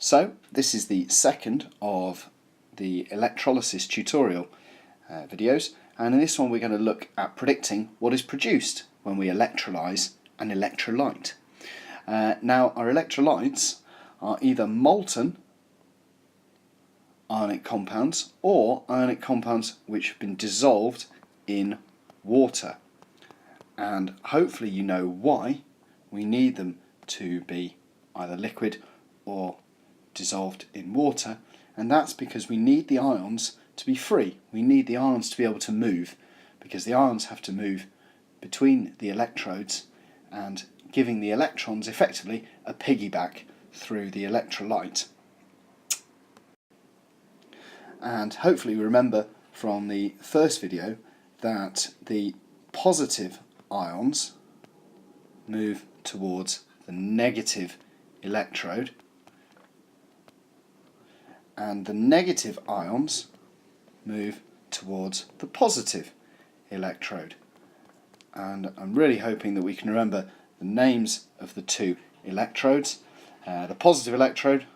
So this is the second of the electrolysis tutorial videos, and in this one we're going to look at predicting what is produced when we electrolyse an electrolyte. Now our electrolytes are either molten ionic compounds or ionic compounds which have been dissolved in water, and hopefully you know why we need them to be either liquid or dissolved in water, and that's because we need the ions to be free. We need the ions to be able to move, because the ions have to move between the electrodes and giving the electrons effectively a piggyback through the electrolyte. And hopefully you remember from the first video that the positive ions move towards the negative electrode, and the negative ions move towards the positive electrode. And I'm really hoping that we can remember the names of the two electrodes. The positive electrode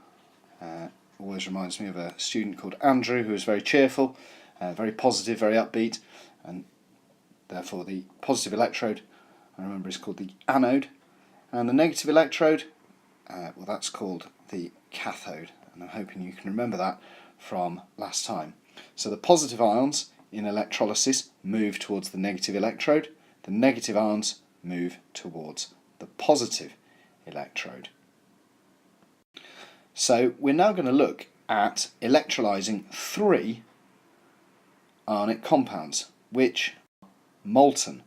always reminds me of a student called Andrew, who is very cheerful, very positive, very upbeat, and therefore the positive electrode, I remember, is called the anode, and the negative electrode, well, that's called the cathode. And I'm hoping you can remember that from last time. So the positive ions in electrolysis move towards the negative electrode, the negative ions move towards the positive electrode. So we're now going to look at electrolysing three ionic compounds which are molten.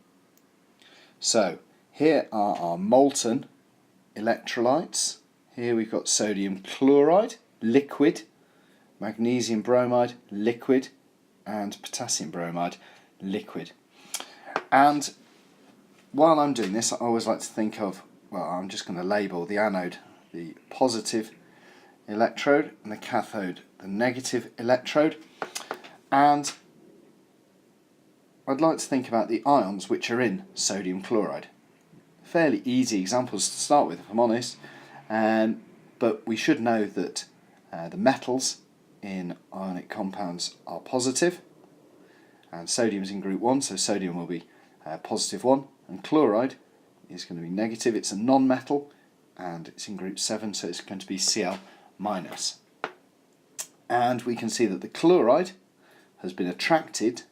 So here are our molten electrolytes. Here we've got sodium chloride, liquid, magnesium bromide, liquid, and potassium bromide, liquid. And while I'm doing this, I always like to think of, well, I'm just going to label the anode the positive electrode and the cathode the negative electrode. And I'd like to think about the ions which are in sodium chloride. Fairly easy examples to start with, if I'm honest, but we should know that the metals in ionic compounds are positive, and sodium is in group 1, so sodium will be positive 1, and chloride is going to be negative. It's a non-metal and it's in group 7, so it's going to be Cl-. And we can see that the chloride has been attracted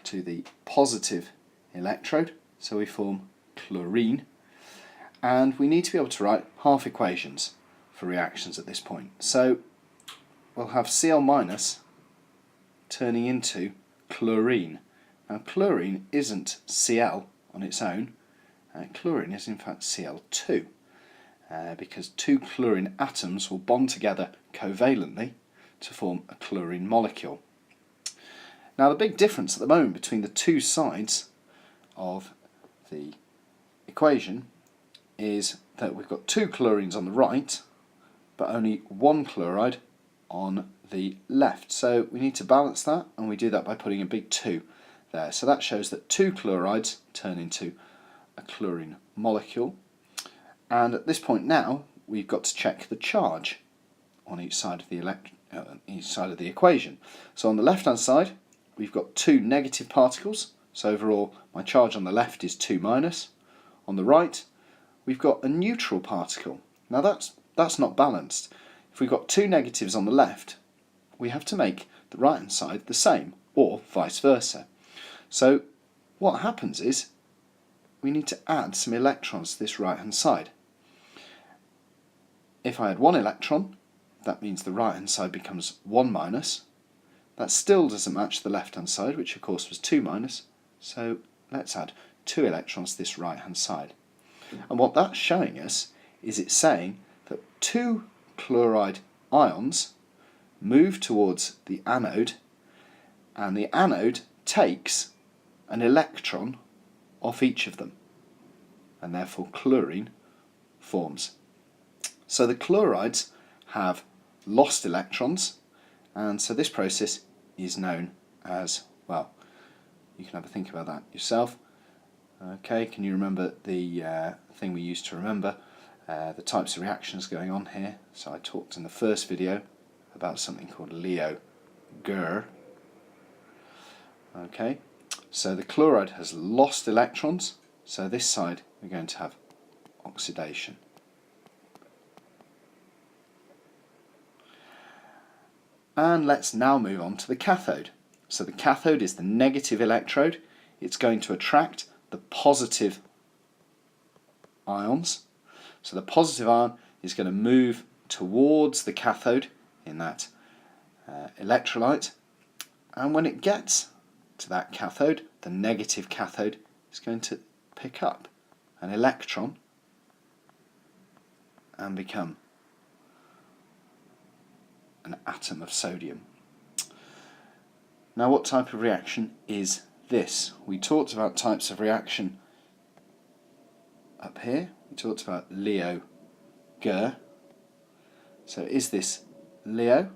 to the positive electrode, so we form chlorine, and we need to be able to write half equations for reactions at this point. So we'll have Cl- turning into chlorine. Now chlorine isn't Cl on its own, chlorine is in fact Cl2, because two chlorine atoms will bond together covalently to form a chlorine molecule. Now the big difference at the moment between the two sides of the equation is that we've got two chlorines on the right but only one chloride on the left. So we need to balance that, and we do that by putting a big 2 there. So that shows that two chlorides turn into a chlorine molecule. And at this point now we've got to check the charge on each side of the equation. So on the left hand side we've got two negative particles, so overall my charge on the left is 2-. On the right we've got a neutral particle. Now that's not balanced. If we've got two negatives on the left, we have to make the right hand side the same, or vice versa. So what happens is we need to add some electrons to this right hand side. If I add one electron, that means the right hand side becomes 1-. That still doesn't match the left hand side, which of course was 2-, so let's add 2 electrons to this right hand side. And what that's showing us is it's saying that two chloride ions move towards the anode, and the anode takes an electron off each of them, and therefore chlorine forms. So the chlorides have lost electrons, and so this process is known as, well, you can have a think about that yourself. Okay, can you remember the thing we used to remember the types of reactions going on here. So I talked in the first video about something called Leo-Ger. Okay, so the chloride has lost electrons, so this side we're going to have oxidation. And let's now move on to the cathode. So the cathode is the negative electrode. It's going to attract the positive ions. So the positive ion is going to move towards the cathode in that electrolyte, and when it gets to that cathode, the negative cathode is going to pick up an electron and become an atom of sodium. Now, what type of reaction is this? We talked about types of reaction up here. We talked about Leo-Ger. So is this Leo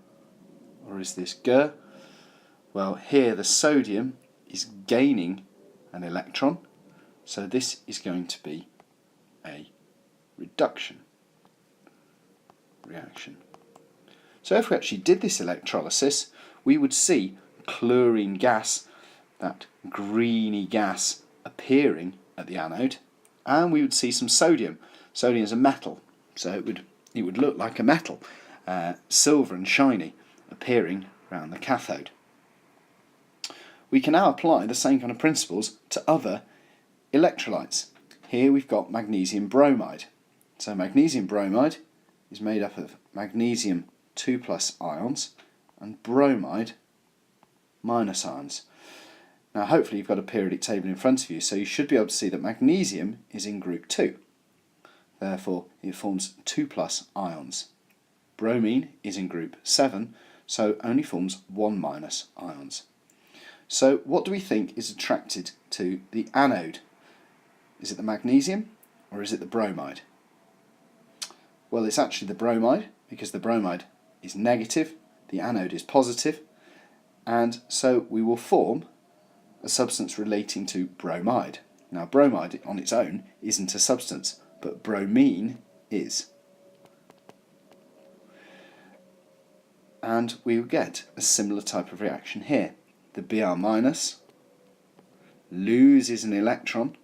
or is this Ger? Well, here the sodium is gaining an electron, so this is going to be a reduction reaction. So if we actually did this electrolysis, we would see chlorine gas, that greeny gas, appearing at the anode, and we would see some sodium. Sodium is a metal, so it would look like a metal, silver and shiny, appearing around the cathode. We can now apply the same kind of principles to other electrolytes. Here we've got magnesium bromide. So magnesium bromide is made up of magnesium 2+ ions and bromide minus ions. Now hopefully you've got a periodic table in front of you, so you should be able to see that magnesium is in group 2. Therefore it forms 2+ ions. Bromine is in group 7, so only forms 1- ions. So what do we think is attracted to the anode? Is it the magnesium or is it the bromide? Well, it's actually the bromide, because the bromide is negative, the anode is positive, and so we will form a substance relating to bromide. Now bromide on its own isn't a substance, but bromine is. And we will get a similar type of reaction here. The Br- loses an electron.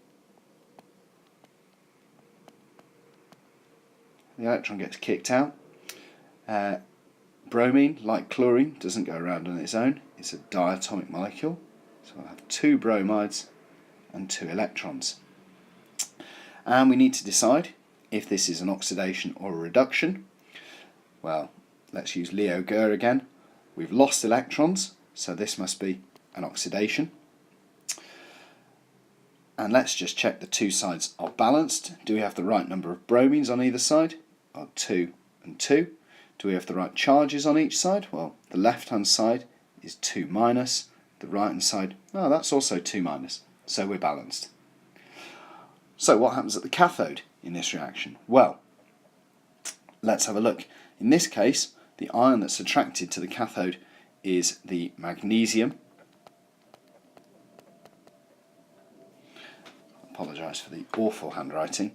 The electron gets kicked out. Bromine, like chlorine, doesn't go around on its own. It's a diatomic molecule. So I'll have 2 bromides and 2 electrons. And we need to decide if this is an oxidation or a reduction. Well, let's use Leo-Ger again. We've lost electrons, so this must be an oxidation. And let's just check the two sides are balanced. Do we have the right number of bromines on either side? Well, 2 and 2. Do we have the right charges on each side? Well, the left-hand side is 2-, the right-hand side, oh, that's also 2-, so we're balanced. So what happens at the cathode in this reaction? Well, let's have a look. In this case, the ion that's attracted to the cathode is the magnesium. Apologise for the awful handwriting.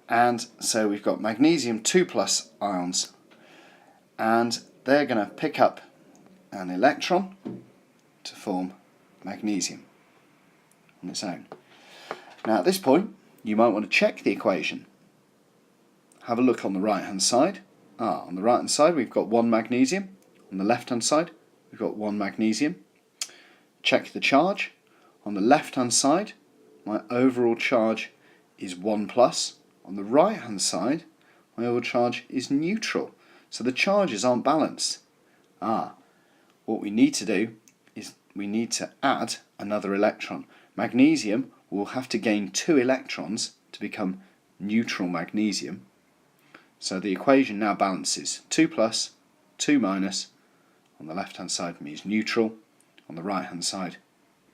And so we've got magnesium 2+ ions, and they're going to pick up an electron to form magnesium on its own. Now at this point you might want to check the equation. Have a look on the right hand side. On the right hand side we've got 1 magnesium, on the left hand side we've got 1 magnesium. Check the charge. On the left hand side my overall charge is 1+. On the right hand side my overall charge is neutral, so the charges aren't balanced. What we need to do is we need to add another electron. Magnesium will have to gain 2 electrons to become neutral magnesium. So the equation now balances. 2+, 2-. On the left hand side means neutral, on the right hand side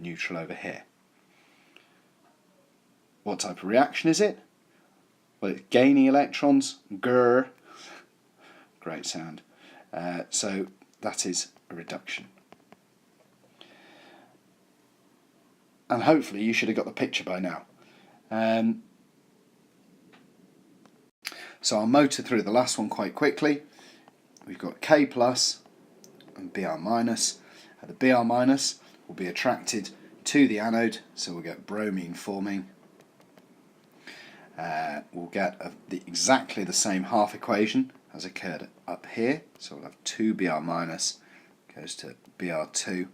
neutral over here. What type of reaction is it? Well, it's gaining electrons, Ger. Great sound. So that is a reduction. And hopefully you should have got the picture by now. So I'll motor through the last one quite quickly. We've got K plus and Br minus. The Br minus will be attracted to the anode, so we'll get bromine forming. We'll get exactly the same half equation as occurred up here, so we'll have 2 Br minus goes to Br2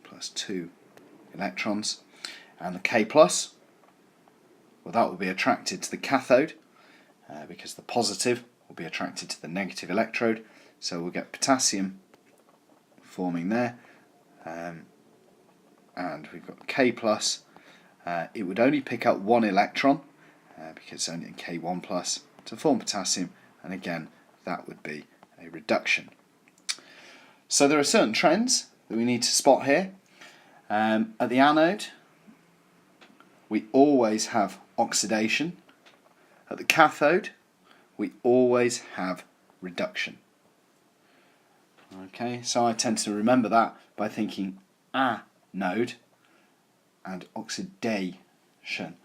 plus 2 electrons, and the K plus, well, that will be attracted to the cathode because the positive will be attracted to the negative electrode, so we'll get potassium forming there, and we've got K plus. It would only pick up one electron because it's only in K1 plus to form potassium, and again that would be a reduction. So there are certain trends that we need to spot here. At the anode we always have oxidation. At the cathode we always have reduction. Okay, so I tend to remember that by thinking anode and oxidation.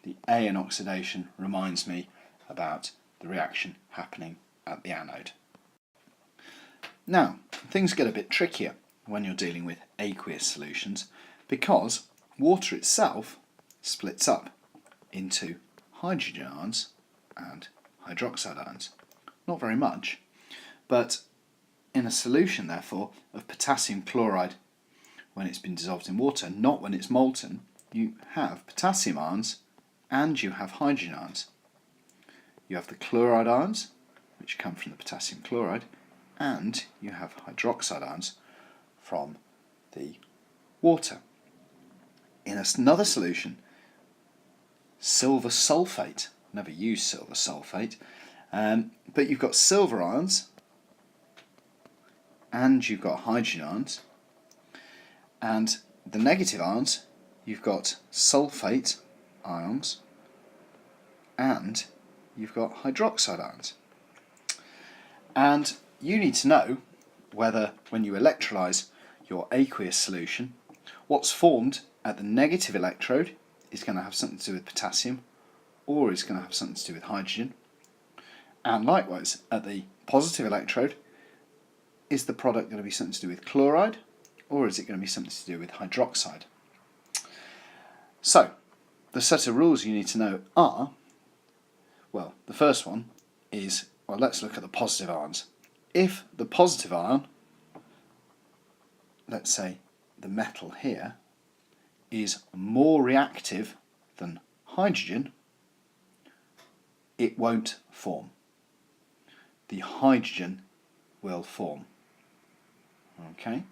The A in oxidation reminds me about the reaction happening at the anode. Now, things get a bit trickier when you're dealing with aqueous solutions because water itself splits up into hydrogen ions and hydroxide ions. Not very much, but in a solution, therefore, of potassium chloride when it's been dissolved in water, not when it's molten, you have potassium ions and you have hydrogen ions. You have the chloride ions, which come from the potassium chloride, and you have hydroxide ions from the water. In another solution, silver sulfate, never use silver sulfate, but you've got silver ions and you've got hydrogen ions, and the negative ions, you've got sulfate ions and you've got hydroxide ions. And you need to know whether, when you electrolyse your aqueous solution, what's formed at the negative electrode is going to have something to do with potassium or is going to have something to do with hydrogen, and likewise at the positive electrode, is the product going to be something to do with chloride or is it going to be something to do with hydroxide? So the set of rules you need to know are, well, the first one is, well, let's look at the positive ions. If the positive ion, let's say the metal here, is more reactive than hydrogen, it won't form. The hydrogen will form. Okay?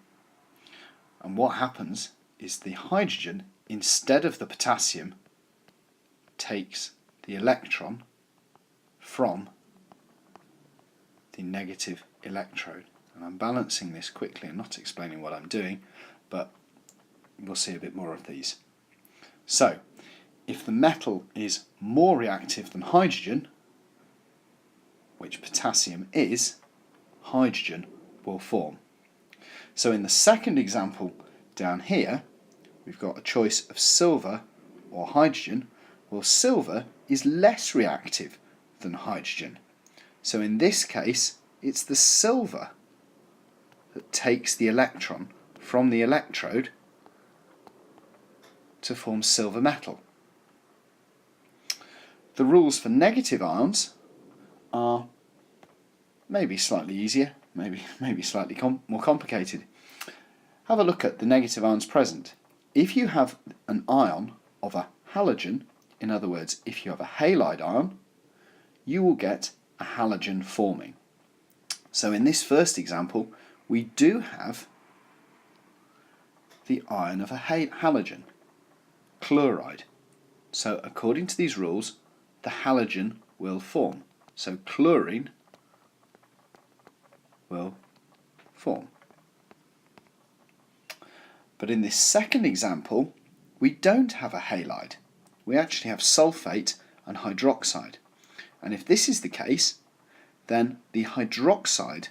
And what happens is the hydrogen, instead of the potassium, takes the electron from the negative electrode. And I'm balancing this quickly and not explaining what I'm doing, but we'll see a bit more of these. So, if the metal is more reactive than hydrogen, which potassium is, hydrogen will form. So in the second example down here, we've got a choice of silver or hydrogen. Well, silver is less reactive than hydrogen. So in this case, it's the silver that takes the electron from the electrode to form silver metal. The rules for negative ions are maybe slightly easier, maybe slightly more complicated. Have a look at the negative ions present. If you have an ion of a halogen, in other words, if you have a halide ion, you will get a halogen forming. So in this first example, we do have the ion of a halogen, chloride. So according to these rules, the halogen will form. So chlorine will form. But in this second example, we don't have a halide. We actually have sulfate and hydroxide. And if this is the case, then the hydroxide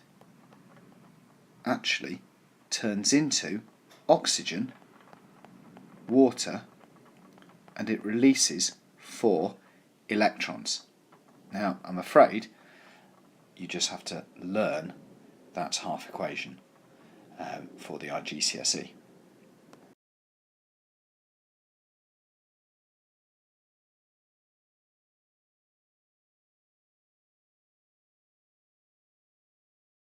actually turns into oxygen, water, and it releases 4 electrons. Now, I'm afraid you just have to learn that half equation for the IGCSE.